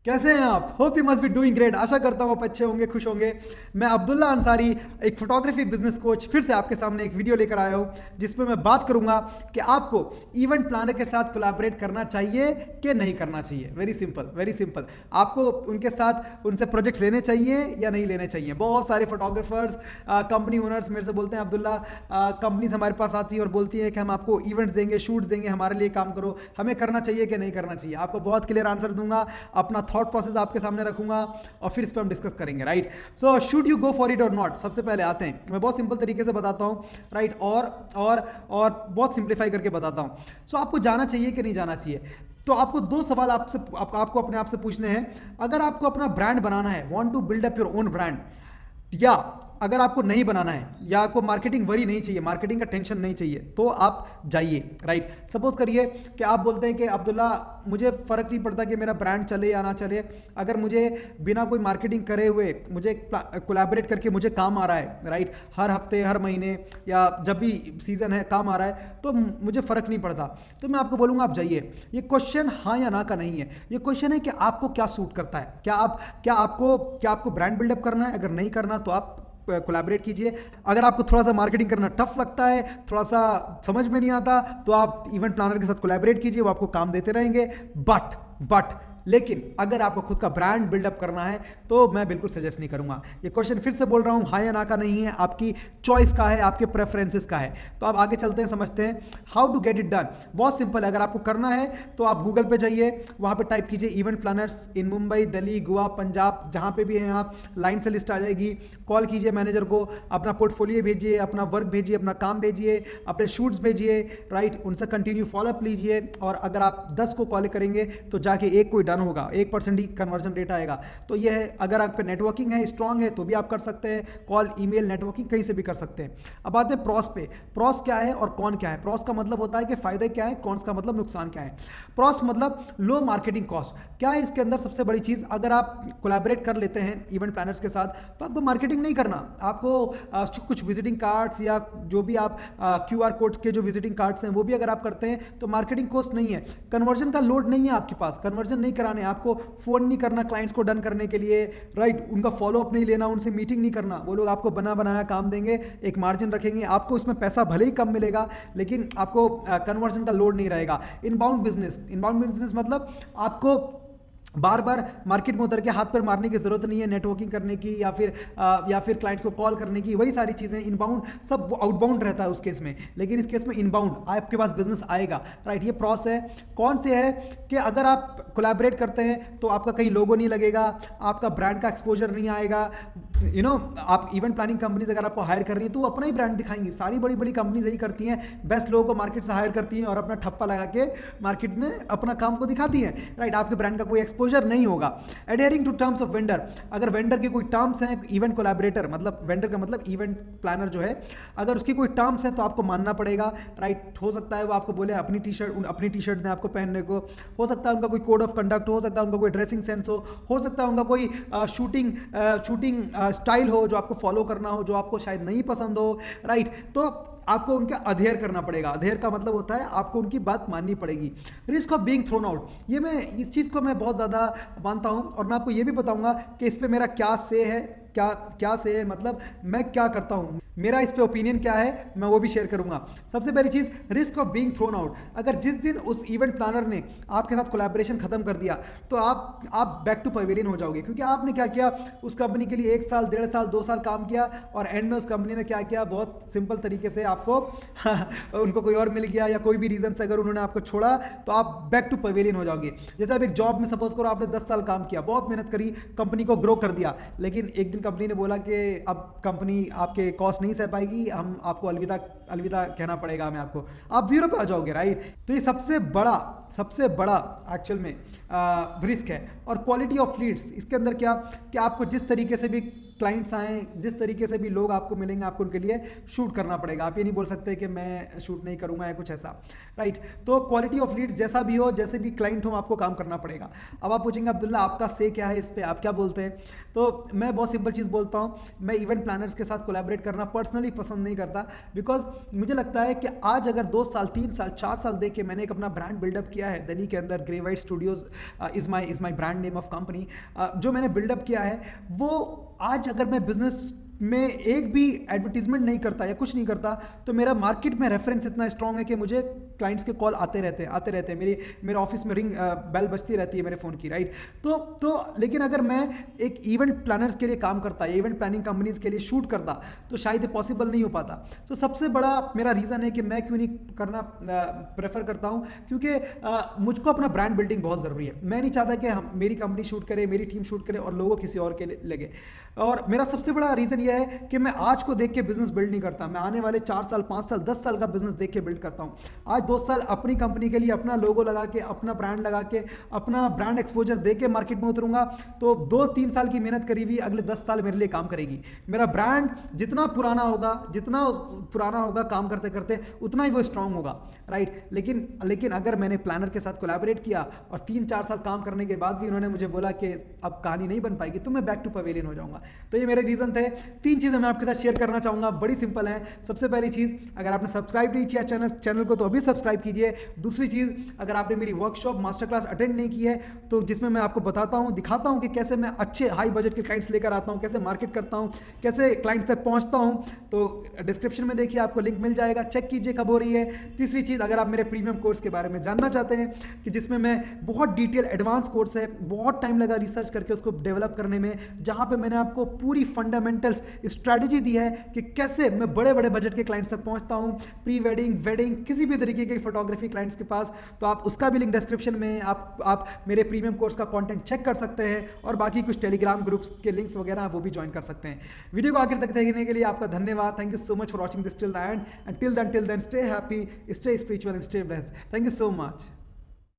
कैसे हैं आप? Hope you must be doing great. आशा करता हूँ आप अच्छे होंगे, खुश होंगे। मैं अब्दुल्ला अंसारी, एक फोटोग्राफी बिजनेस कोच, फिर से आपके सामने एक वीडियो लेकर आया हूँ जिसमें मैं बात करूंगा कि आपको इवेंट प्लानर के साथ कोलैबोरेट करना चाहिए कि नहीं करना चाहिए। Very simple, very simple. आपको उनके साथ उनसे प्रोजेक्ट्स लेने चाहिए या नहीं लेने चाहिए। बहुत सारे फोटोग्राफर्स, कंपनी ओनर्स मेरे से बोलते हैं, अब्दुल्ला कंपनीज हमारे पास आती है और बोलती है कि हम आपको इवेंट्स देंगे, शूट्स देंगे, हमारे लिए काम करो, हमें करना चाहिए कि नहीं करना चाहिए। आपको बहुत क्लियर आंसर दूंगा, अपना थॉट प्रोसेस आपके सामने रखूंगा और फिर इस पर हम डिस्कस करेंगे। Right, so should you go for it और नॉट। सबसे पहले आते हैं, मैं बहुत सिंपल तरीके से बताता हूं। राइट, और बहुत सिंप्लीफाई करके बताता हूं। सो आपको जाना चाहिए कि नहीं जाना चाहिए। तो आपको दो सवाल आपको अपने आप से पूछने हैं। अगर आपको अपना ब्रांड बनाना है, want to build up your own brand, या अगर आपको नहीं बनाना है, या आपको मार्केटिंग वरी नहीं चाहिए, मार्केटिंग का टेंशन नहीं चाहिए, तो आप जाइए। राइट, सपोज करिए कि आप बोलते हैं कि अब्दुल्ला मुझे फ़र्क नहीं पड़ता कि मेरा ब्रांड चले या ना चले, अगर मुझे बिना कोई मार्केटिंग करे हुए मुझे कोलैबोरेट करके मुझे काम आ रहा है, राइट, हर हफ्ते, हर महीने, या जब भी सीज़न है काम आ रहा है, तो मुझे फ़र्क नहीं पड़ता। तो मैं आपको बोलूँगा आप जाइए। ये क्वेश्चन हाँ या ना का नहीं है, ये क्वेश्चन है कि आपको क्या सूट करता है। क्या आपको ब्रांड बिल्डअप करना है? अगर नहीं करना तो आप कोलैबोरेट कीजिए। अगर आपको थोड़ा सा मार्केटिंग करना टफ लगता है, थोड़ा सा समझ में नहीं आता, तो आप इवेंट प्लानर के साथ कोलैबोरेट कीजिए, वो आपको काम देते रहेंगे। बट लेकिन अगर आपको खुद का ब्रांड बिल्डअप करना है तो मैं बिल्कुल सजेस्ट नहीं करूंगा। ये क्वेश्चन फिर से बोल रहा हूं, हाँ या ना का नहीं है, आपकी चॉइस का है, आपके प्रेफरेंसेस का है। तो आप आगे चलते हैं, समझते हैं how to get it done. बहुत सिंपल है। अगर आपको करना है तो आप गूगल पे जाइए, वहां पे टाइप कीजिए इवेंट प्लानर्स इन मुंबई, दिल्ली, गोवा, पंजाब, जहां पे भी हैं आप, लाइन से लिस्ट आ जाएगी। कॉल कीजिए मैनेजर को, अपना पोर्टफोलियो भेजिए, अपना वर्क भेजिए, अपना काम भेजिए, अपने शूट्स भेजिए। राइट, उनसे कंटिन्यू फॉलोअप लीजिए, और अगर आप 10 को कॉल करेंगे तो जाके एक कोई डन होगा, 1% ही कन्वर्जन रेट आएगा। तो यह है, अगर आप पे नेटवर्किंग है, स्ट्रांग है, तो भी आप कर सकते हैं। कॉल, ईमेल, नेटवर्किंग कहीं से भी कर सकते हैं। अब आते हैं प्रॉस पे। प्रॉस क्या है और कौन क्या है? प्रॉस का मतलब होता है कि फायदे क्या है, कॉन्स का मतलब नुकसान क्या है। प्रॉस मतलब लो मार्केटिंग कॉस्ट। क्या है इसके अंदर सबसे बड़ी चीज? अगर आप कोलैबोरेट कर लेते हैं इवेंट प्लानर्स के साथ, तो आपको मार्केटिंग नहीं करना। आपको कुछ विजिटिंग कार्ड्स या जो भी आप QR कोड के जो विजिटिंग कार्ड्स हैं वो भी अगर आप करते हैं तो मार्केटिंग कॉस्ट नहीं है। कन्वर्जन का लोड नहीं है आपके पास, कन्वर्जन नहीं कराने, आपको फोन नहीं करना क्लाइंट्स को डन करने के लिए। राइट, उनका फॉलोअप नहीं लेना, उनसे मीटिंग नहीं करना। वो लोग आपको बना बनाया काम देंगे, एक मार्जिन रखेंगे, आपको इसमें पैसा भले ही कम मिलेगा लेकिन आपको कन्वर्जन का लोड नहीं रहेगा। इनबाउंड बिजनेस मतलब आपको बार बार मार्केट में उतर के हाथ पर मारने की जरूरत नहीं है, नेटवर्किंग करने की या फिर क्लाइंट्स को कॉल करने की। वही सारी चीजें इनबाउंड, सब आउटबाउंड रहता है उस केस में, लेकिन इस केस में इनबाउंड आपके पास बिजनेस आएगा। राइट, ये प्रोसेस है। कौन से है कि अगर आप कोलैबोरेट करते हैं तो आपका कहीं लोगो नहीं लगेगा, आपका ब्रांड का एक्सपोजर नहीं आएगा। आप इवेंट प्लानिंग कंपनीज अगर आपको हायर कर रही है तो वो अपना ही ब्रांड दिखाएंगी। सारी बड़ी बड़ी कंपनीज यही करती हैं, बेस्ट लोगों को मार्केट से हायर करती हैं और अपना ठप्पा लगा के मार्केट में अपना काम को दिखाती हैं। राइट, आपके ब्रांड का कोई एक्सपोजर नहीं होगा। Adhering to terms of vendor, अगर वेंडर के कोई टर्म्स हैं, इवेंट कोलैबोरेटर मतलब वेंडर का मतलब इवेंट प्लानर जो है, अगर उसकी कोई टर्म्स है तो आपको मानना पड़ेगा। राइट, हो सकता है वो आपको बोले अपनी टी शर्ट दें आपको पहनने को, हो सकता है उनका कोई कोड ऑफ कंडक्ट हो सकता है उनका कोई ड्रेसिंग सेंस हो सकता है उनका कोई शूटिंग स्टाइल हो जो आपको फॉलो करना हो, जो आपको शायद नहीं पसंद हो। राइट, तो आपको उनका अधेयर करना पड़ेगा। अधेयर का मतलब होता है आपको उनकी बात माननी पड़ेगी। Risk of being thrown out, ये मैं इस चीज़ को मैं बहुत ज़्यादा मानता हूँ, और मैं आपको ये भी बताऊंगा कि इस पर मेरा क्या से है, क्या से है, मतलब मैं क्या करता हूँ, मेरा इस पे ओपिनियन क्या है, मैं वो भी शेयर करूंगा। सबसे पहली चीज, risk of being thrown out. अगर जिस दिन उस इवेंट प्लानर ने आपके साथ कोलैबोरेशन खत्म कर दिया तो आप बैक टू पवेलियन हो जाओगे, क्योंकि आपने क्या किया, उस कंपनी के लिए 1 साल, 1.5 साल, 2 साल काम किया, और एंड में उस कंपनी ने क्या किया, बहुत सिंपल तरीके से आपको उनको कोई और मिल गया, या कोई भी रीजन से अगर उन्होंने आपको छोड़ा तो आप बैक टू पवेलियन हो जाओगे। जैसे आप एक जॉब में सपोज करो आपने 10 साल काम किया, बहुत मेहनत करी, कंपनी को ग्रो कर दिया, लेकिन एक दिन कंपनी ने बोला कि अब कंपनी आपके कॉस्ट नहीं सह पाएगी, हम आपको अलविदा कहना पड़ेगा हमें आपको, आप जीरो पे आ जाओगे। राइट, तो ये सबसे बड़ा एक्चुअल में रिस्क है। और क्वालिटी ऑफ लीड्स, इसके अंदर क्या कि आपको जिस तरीके से भी क्लाइंट्स आए, जिस तरीके से भी लोग आपको मिलेंगे, आपको उनके लिए शूट करना पड़ेगा। आप ये नहीं बोल सकते कि मैं शूट नहीं करूंगा या कुछ ऐसा। राइट, तो क्वालिटी ऑफ लीड्स जैसा भी हो, जैसे भी क्लाइंट हो, आपको काम करना पड़ेगा। अब आप पूछेंगे अब्दुल्ला आपका से क्या है इस पे, आप क्या बोलते हैं? तो मैं बहुत सिंपल चीज़ बोलता हूँ, मैं इवेंट प्लानर्स के साथ कोलैबोरेट करना पर्सनली पसंद नहीं करता, बिकॉज मुझे लगता है कि आज अगर 2 साल 3 साल 4 साल दे के मैंने एक अपना ब्रांड बिल्डअप किया है दिल्ली के अंदर, grey white studios is my brand name of company, जो मैंने बिल्डअप किया है, वो आज अगर मैं बिजनेस में एक भी एडवर्टीजमेंट नहीं करता या कुछ नहीं करता, तो मेरा मार्केट में रेफरेंस इतना स्ट्रांग है कि मुझे क्लाइंट्स के कॉल आते रहते हैं, मेरे ऑफिस में रिंग बेल बजती रहती है मेरे फ़ोन की, राइट। तो लेकिन अगर मैं एक इवेंट प्लानर्स के लिए काम करता, इवेंट प्लानिंग कंपनीज के लिए शूट करता, तो शायद ये पॉसिबल नहीं हो पाता। तो सबसे बड़ा मेरा रीज़न है कि मैं क्यों नहीं करना प्रेफर करता हूँ, क्योंकि मुझको अपना ब्रांड बिल्डिंग बहुत ज़रूरी है। मैं नहीं चाहता कि मेरी कंपनी शूट करे, मेरी टीम शूट करे और लोगों किसी और के लगे। और मेरा सबसे बड़ा रीज़न यह है कि मैं आज को देख के बिजनेस बिल्ड नहीं करता, मैं आने वाले 4 साल 5 साल 10 साल का बिजनेस देख के बिल्ड करता हूँ। आज 2 साल अपनी कंपनी के लिए अपना लोगो लगा के, अपना ब्रांड लगा के, अपना ब्रांड एक्सपोजर दे के मार्केट में उतरूंगा, तो 2-3 साल की मेहनत करी हुई अगले 10 साल मेरे लिए काम करेगी। मेरा ब्रांड जितना पुराना होगा काम करते करते, उतना ही वो स्ट्रांग होगा, राइट। लेकिन अगर मैंने प्लानर के साथ कोलैबोरेट किया और 3-4 साल काम करने के बाद भी उन्होंने मुझे बोला कि अब कहानी नहीं बन पाएगी, तो मैं बैक टू पवेलियन हो जाऊंगा। तो ये मेरे रीजन थे। 3 चीज़ें मैं आपके साथ शेयर करना चाहूँगा, बड़ी सिंपल है। सबसे पहली चीज़, अगर आपने सब्सक्राइब नहीं किया चैनल को, तो अभी सब्सक्राइब कीजिए। दूसरी चीज़, अगर आपने मेरी वर्कशॉप मास्टर क्लास अटेंड नहीं की है, तो जिसमें मैं आपको बताता हूँ, दिखाता हूँ कि कैसे मैं अच्छे हाई बजट के क्लाइंट्स लेकर आता हूँ, कैसे मार्केट करता हूँ, कैसे क्लाइंट्स तक पहुँचता हूँ, तो डिस्क्रिप्शन में देखिए, आपको लिंक मिल जाएगा, चेक कीजिए कब हो रही है। तीसरी चीज़, अगर आप मेरे प्रीमियम कोर्स के बारे में जानना चाहते हैं, कि जिसमें मैं बहुत डिटेल एडवांस कोर्स है, बहुत टाइम लगा रिसर्च करके उसको डेवलप करने में, जहाँ पे मैंने आपको पूरी फंडामेंटल्स स्ट्रैटेजी दी है कि कैसे मैं बड़े बड़े बजट के क्लाइंट्स तक पहुंचता हूं, प्री वेडिंग, वेडिंग, किसी भी तरीके के फोटोग्राफी क्लाइंट्स के पास। तो आप उसका भी लिंक डिस्क्रिप्शन में, आप मेरे प्रीमियम कोर्स का कंटेंट चेक कर सकते हैं, और बाकी कुछ टेलीग्राम ग्रुप्स के लिंक्स वगैरह वो भी ज्वाइन कर सकते हैं। वीडियो को आखिर तक देखने के लिए आपका धन्यवाद। Thank you so much for watching this till the end, and till then stay happy, stay spiritual and stay blessed. Thank you so much.